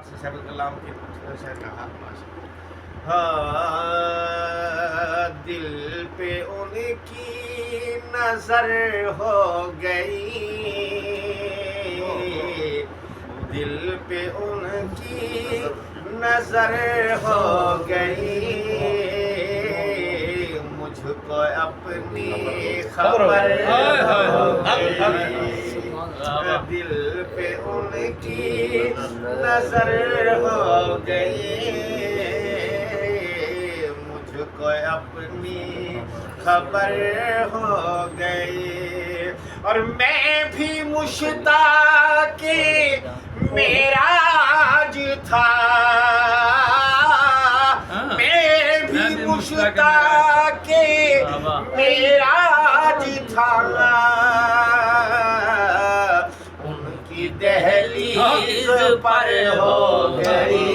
صاحب الکلام کی شعر کہا ہاں دل پہ ان کی نظر ہو گئی، دل پہ ان کی نظر ہو گئی، مجھ کو اپنی خبر ہو گئی، دل پہ ان کی نظر ہو گئی، مجھ کو اپنی خبر ہو گئی، اور میں بھی مشتاق معراج تھا، میں بھی مشتاق معراج تھا، ان کی دہلیز پر ہو گئی،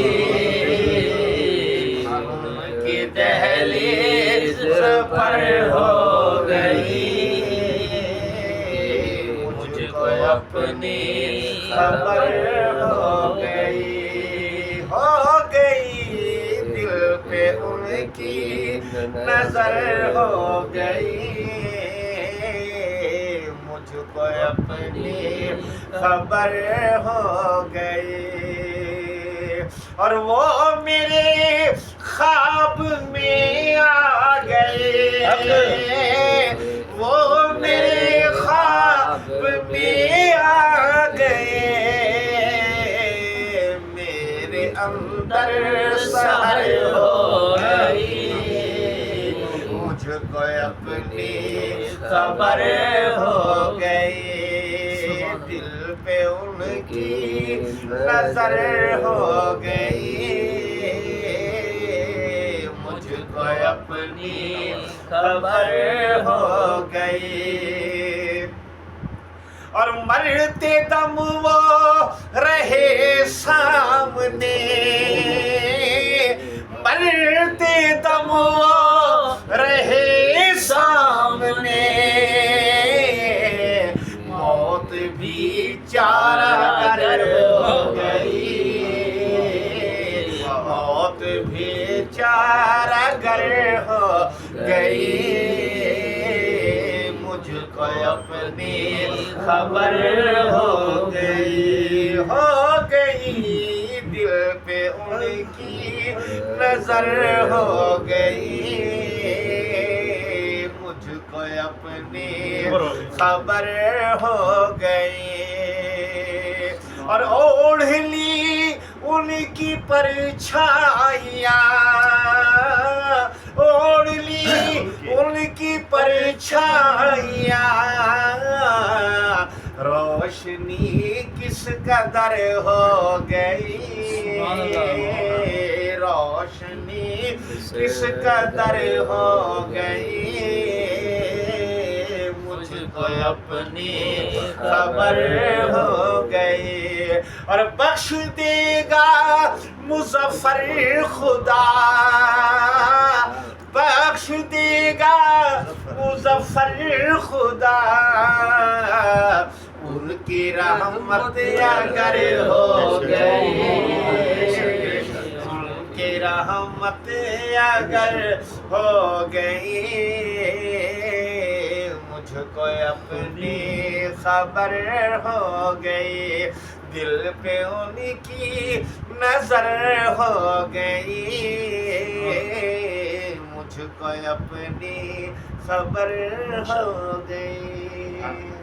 ان کی دہلیز پر ہو گئی، مجھ کو اپنی خبر ہو گئی، دل پہ ان کی نظر ہو گئی، مجھ کو اپنی خبر ہو گئی، اور وہ میرے خواب میں آ گئے، وہ میرے خواب میں آ گئے، میرے اندر سحر ہو گئی، مجھ کو اپنی خبر ہو گئی، دل پہ ان کی نظر ہو گئی، مجھ کو اپنی خبر ہو گئی، اور مرتے دم وہ رہے سامنے، مرتے دم وہ رہے سامنے، موت بھی چارہ گر ہو گئی، موت بھی چارہ گر ہو گئی، مجھ کو اپنی خبر ہو گئی، دل پہ ان کی نظر ہو گئی، مجھ کو اپنی خبر ہو گئی، اور اوڑھ لی ان کی پرچھائیاں، اوڑھ لی ان کی پرچھائیاں، روشنی کس قدر ہو گئی، روشنی کس قدر ہو گئی، مجھ کو اپنی خبر ہو گئی، اور بخش دے گا مظفر خدا، بخش دے گا مظفر خدا، ان کی رحمت اگر ہو گئی، ان کی رحمت اگر ہو گئی، مجھ کو اپنی خبر ہو گئی، دل پہ ان کی نظر ہو گئی، مجھ کو اپنی خبر ہو گئی۔